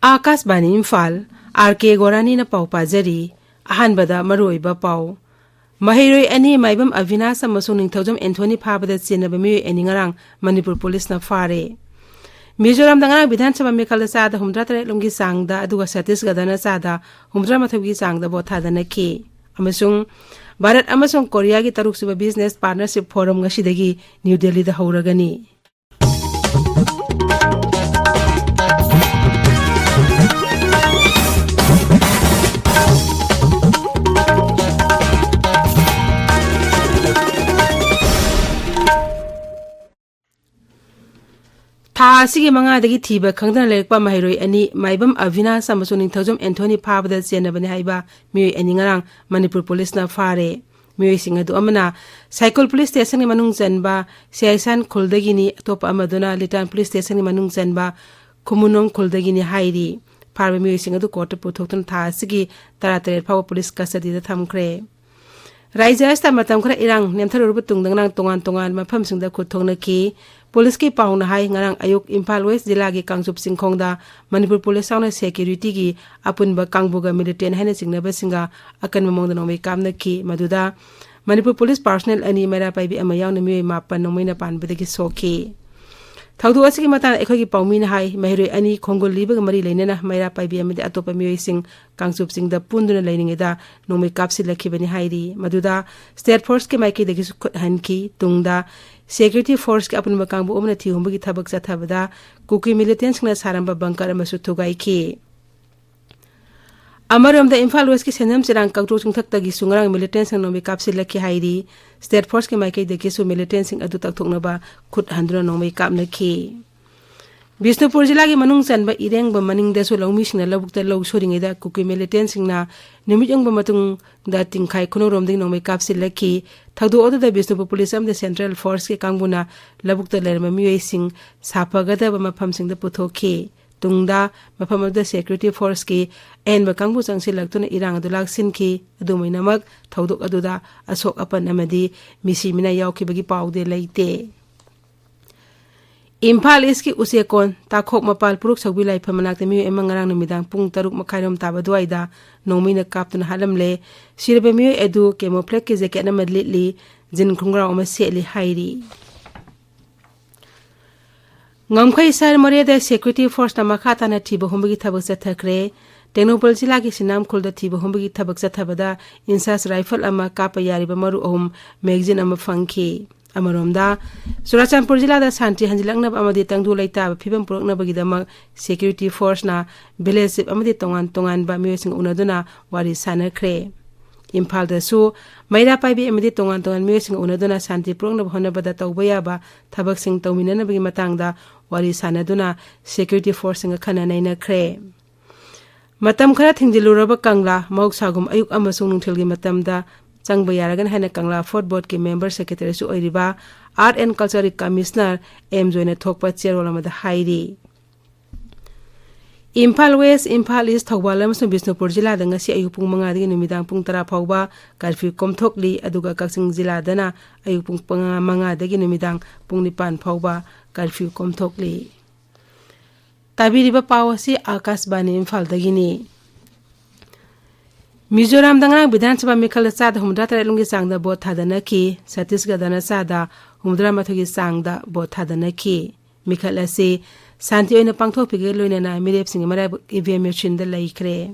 Akashvani Imphal R.K.Gorani na pau pajari ahanbada maroiba pau Mahiroi ani maibam Avinas amasung ningthaujam Anthony phabada chenaba mi eningarang Manipur Police na fare Mizoram dangarang Bidhan Sabha Mikhala sada humdra tare lumgi sangda aduga Chhattisgarh na sada humdra mathabi sangda bothada na ke amasung Bharat amasung Korea gi taruk suba business partnership forum ngasidagi New Delhi da hauragani Asigi manga dagi thiba khangdana lekpa mahiroi ani maibam Avinas amasung ningthaujam Anthony phabada chenabani haiba mioi ani ngarang Manipur Police na fare mioi singa du amana cycle police station ni manung chanba siaisan kholdagini top amaduna litan police station ni manung chanba khumunong kholdagini hairi farba mioi singa du court puthoktan tha asigi taratare phaw police custody da thamkhre Raija sta matam khara irang nemtharu bu tungdangnang tongan mafam singda khuthongna ki Police ki pauna hai ngarang ayuk Imphal West jila gi kangsup singkhongda Manipur Police sauna security gi apun ba kangbuga militant haina singna ba singa akan mamongda nomai kamna ki maduda Manipur Police personnel ani mera paibi amayaw na mi mapan nomai na panbada gi soki thaudu asigi mata ekhoi gi paumina hai mahiroi ani khongol liba ga mari leinena mera paibi amade atopa mioi sing kangsup singda punduna leiningeda nomai kapsi lakhibani hairi maduda state force ke maiki degi hanki tungda Security Force ke apun makangbu omna thi humbu gi thabak chathabada kuki militants na saramba bankar amasu thugai ki Amaram da Imphal West ki senam chirang kangtro chungthak tagi sungrang militants no me kapsil lakhi hairi State Force ke maike de kesu militants adu tak thokna ba khut handra no me kapna ki Bisnupur jila gi manung chanba ireng ba maning da so lawmi singna labukta law soringe da kuki militants na nimijong ba matung da tingkhai khonorom ding no me kapsil lakhi thadu oda da Bisnupur Police am the Central Force ke kangbuna labukta lerma mioi sing sapagada ba mafam sing da puthokhi tungda mafam da Security Force ke en ba kangbu changsi laktuna irang adu laksin ki adu moinamak thaudu adu da asok apan amadi misi mina yauki bagi paude leite Imphal iski usekon takhok mapal puruk sagbi lai phamanak te mi emangarang numidang pung 6 makhairom taba duaida nomina kaptuna halamle sirbe mi edu camouflage ke jacket na madli jin khungra oma seli hairi ngamkhai sar moreda security force na makhata na thibo hombi thabak chathakre Tenopal jila ki sinam khulda thibo hombi thabak chathabada insas rifle ama kapa yariba maru om magazine ama fangki Amaromda Surachanpur jila da santi hanjilaknab amadi tangdu laita phibam purokna bagidama security force na village amadi tongan ba miosing unaduna wari sanakre Imphal da su maira paibi amadi tongan miosing unaduna santi purokna bhona bada tawbaya ba thabak sing tawminana bagi matangda wari sanaduna security force nga khana naina kre matam khara thingjiluraba kangla mauk sagum ayuk amasung nungthilgi matamda Changba yaragan haina kangla Fort Board ke member secretary su oiriba Art and Culture Commissioner M joina thokpa chairwala mada hairi Imphal West Imphal East Thawbal amasung Bisnupur jila da ngasi ayuk pung 5 dagi numidang pung 10 phawba curfew komthokli aduga Kaching jila dana ayuk pung 5 dagi numidang pung 9 phawba curfew komthokli tabiriba pawasi Akashbani Imphal dagini Mizoram dangrang Bidhan Sabha Mikhala sada humdra tare lungi sangda bot thadana ki Chhattisgarh dana sada humdra mathogi sangda bot thadana ki Mikhala se santi oina pangthok pige loina na mirep sing mara EVM machine da laikre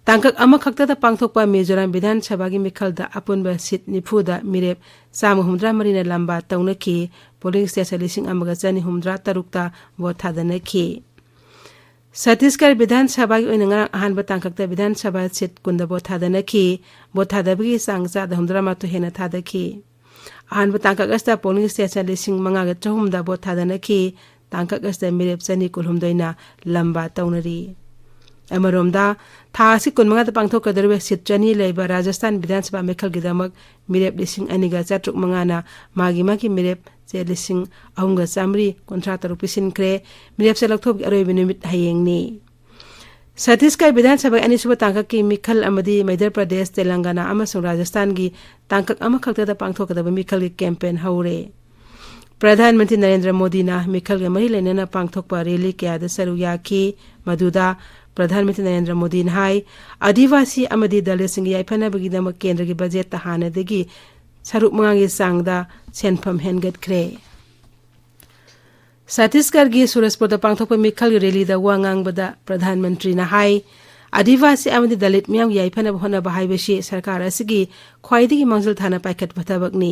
tangkak ama khakta da pangthok pa Mizoram Bidhan Sabha gi Mikhalda apun ba sit nifu da mirep sam humdra marina lamba tauna ki polling station lising amaga chani humdra tarukta bot thadana ki Chhattisgarh Bidhan Sabha gi oinanga ahan batangkakta Bidhan Sabha sit kunda bothadana ki bothadabgi sangsa da humdra ma to hena thada ki ahan batangkakasta polling station lising manga ga chahum da bothadana ki tangkakasta mirep chani kulhumdoina lamba taunari amaromda thasi kunmanga da pangthok kadarbe sit chani leiba Rajasthan Bidhan Sabha mekhal gidamak mirep lising aniga chatruk mangana magi mirep lising ahunga samri kontrata rupisin kre mirep selakthop aroi binumit hayeng ni Chhattisgarh Bidhan Sabha ani suba tangkak ki Mikhal amadi Madhya Pradesh Telangana amasung Rajasthan gi tangkak ama khakta da pangthok da Mikhal gi campaign haure प्रधानमंत्री नरेंद्र मोदी ना मिखल के मरी लेना पांगथोकपा rally कयादा सरू याखी मदुदा प्रधानमंत्री नरेंद्र मोदी ने high आदिवासी अमदी दलित याइफनबगीदमक केंद्र की बजेट हानदगी सरुक मंगागी सांगदा सेनफम हेनगतख्रे छत्तीसगढ़ की सूरजपुर पांगथोकपा मिखल की रैली वांगांगबदा प्रधानमंत्री ने हाई आदिवासी अमदी दलित मियाम याइफनब होनब हाइबसी सरकार असगी ख्वाइदगी मंजिल थाना पाइखटबा थबकनी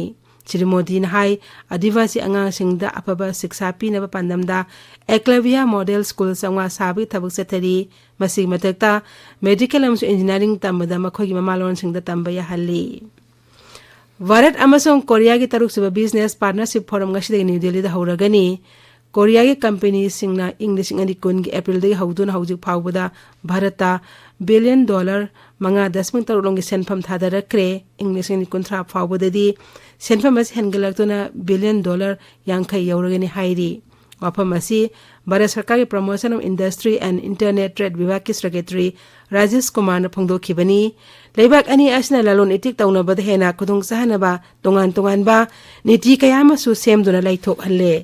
श्री मोदी ने हाई आदिवासी अंगांसिंगदा अफबा शिक्षा पीनब पांदमदा एकलव्या मॉडल स्कूल संवा साबी थबक सेथरी मसी मतकता मेडिकल अमसु इंजीनियरिंग तंबदा मखोगी ममालोनसिंगदा तंबा याहल्ली भारत अमसुंग कोरिया की तरुक सुबह बिजनेस पार्टनरशिप फोरम गशिदगी न्यू दिल्ली दा हौरगनी कोरिया की कंपनी सिंगना इंग्लिश कुन की अप्रैल दगी हौदुन हौजिक फाउबदा भारता $1 बिलियन 5.3 सेनफम थादरक्रे इंग्लिश कुंथ्रा फाउबददी सेनफम हेनगलक्तुना $1 बिलियन यांखै यौरगनी हाइरी वाफम असी भारत सरकार की promotion of industry and internet trade विभाग की सेक्रेटरी राजेश कुमार ने फोंदोखिबनी लेबाक अनी असना लालोन इतिक तौनबद हेना खुदुंग सहनबा तोंगान तोंगानबा नीति कयामसु सेमदुना लैथोकहल्ले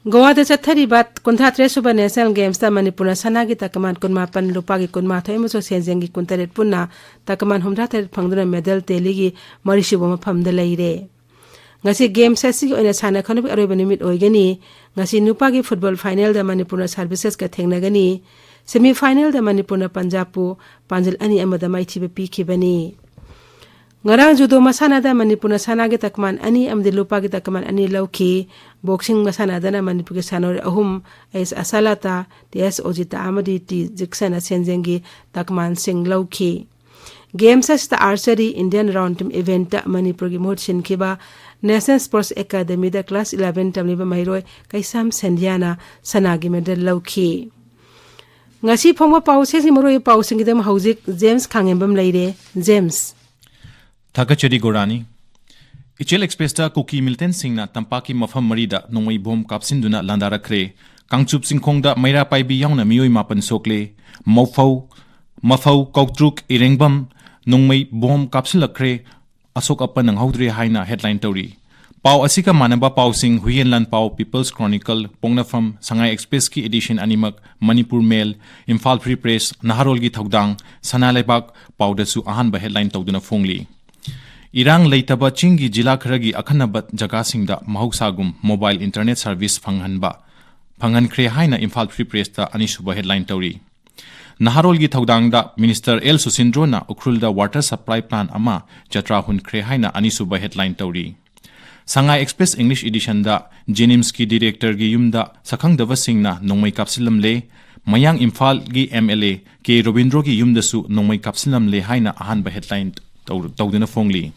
गोवा चथरीब 53 नेशनल गेम्स मणिपुर सना की तकमान 19 लुपा की 19 सेंजें की 19 पुनः तकमान 63 फंगदुना मेडल तेली की मरीसुब मफमद लेरे ngasi game sesi oina sana khanobi aroba nimit oigani ngasi nupa gi football final da manipur services ka thengnagani semi final da manipur punjab pu panjal ani amada maithiba pikhibani ngarang judo masana da manipur sana gi takman ani amde lupa gi takman ani lauki boxing masana da na manipur gi sanor ahum as asalata ts ojita amadi ti jiksana senjengi takman sing lauki games as the archery indian round team event manipur gi mohut sinkhiba National Sports Academy da class 11 tamliba mairoi kaisam sendiana sanagi medal lauki ngasi phongwa pau sesi moroi pau singidam hauzik James Khangembam leire James R.K.Gorani Ichel Express da Cookie Milton Singna Tampaki Mafam Marida Nongoi Bom Kapsinduna Landarakre Kangchup Singkhong da Maira Paibi Yauna Mioi Mapan Sokle Mafau Kautruk Irengbam Nongmei Bom Kapsilakre Asok Apan ng Haudre Haina headline Tori. Pau Asika Manaba Pau Sing Huyenlan Pau People's Chronicle Pongna from Sangai Express ki edition animak Manipur Mail Imphal Free Press Naharol gi Thogdang Sanalebak Pau Dasu Ahanba headline Togduna Fongli. Irang Leitaba Chingi Jila Kharagi Akhanabat Jaga Singda Mahuksagum Mobile Internet Service Phanghanba. Phangan Kre Haina Imphal Free Press ta Anisuba headline Tori. Naharol gi Thogdang da Minister L. Susindro na Ukrul da Water Supply Plan ama Jatra Hun Kre Haina Anisuba headline Tori. Sangai Express English Edition da Jenims ki Director gi Yumda Sakhang Dava Singh na Nongmai Kapsilam le Mayang Imphal gi MLA ke Robindro gi Yumda su Nongmai Kapsilam le Haina Ahanba headline Togduna Fongli.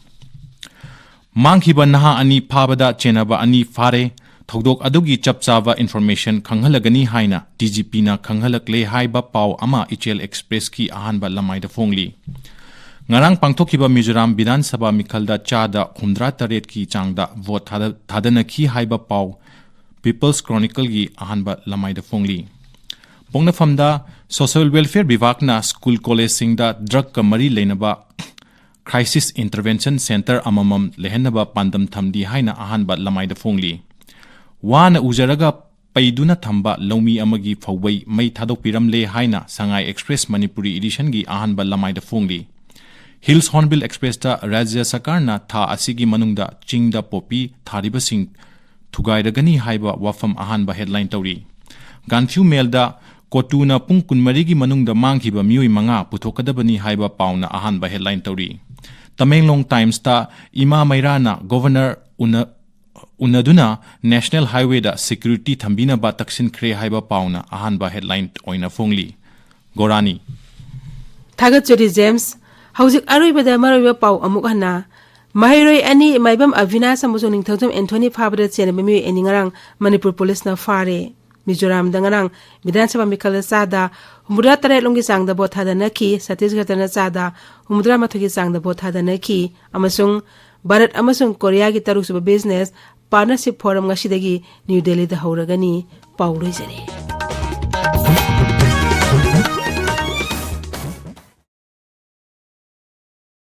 Manghiba Naha Ani Pabada Chenaba Ani Fare Thogdok adugi chapchava information khanghalagani haina DGP na khanghalakle haiba pau ama Ichel Express ki ahanba lamai da fongli ngarang pangthokiba Mizoram Bidhan Sabha mikhalda chada 108 ki changda vote thadana ki haiba pau People's Chronicle gi ahanba lamai da fongli pongna famda Social Welfare Vibhag na School College singda drug ka mari leinaba Crisis Intervention Center amamam lehenaba pandam thamdi haina ahanba lamai da fongli Wana Ujaraga Paiduna Thamba Lomi Amagi Fawai Mai Thadok Piramle Haina Sangai Express Manipuri Edition gi Ahanba Lamai da Fongli Hills Hornbill Express da Rajya Sakarna Tha Asigi Manungda Chingda Popi Thariba Sing Thugairagani Haiba Wafam Ahanba headline Tori Ganfew Mail da Kotuna Pung Kunmari gi Manungda Manghiba Mioi Manga Puthokadabani Haiba Pauna Ahanba headline Tori Tamenglong Times da Ima Mairana Governor Unaduna National Highway da security thambina ba taksin kre haiba pauna ahanba headline oina fongli Gorani Thagatchori James Hauzik Aroibada Maroiba Pau amuk hana Mahiroi ani maibam Avina Samuso Ningthojam Anthony Phabada Chenabami eningarang Manipur Police na fare Mizoram dangarang Bidhan Sabha mikhala sada humudra tare longi sangda bothada naki Chhattisgarh na sada humudra mathogi sangda bothada naki amasung Bharat amasung Korea ki taruk suba business partnership forum ngasidagi New Delhi da hauragani pauloi jare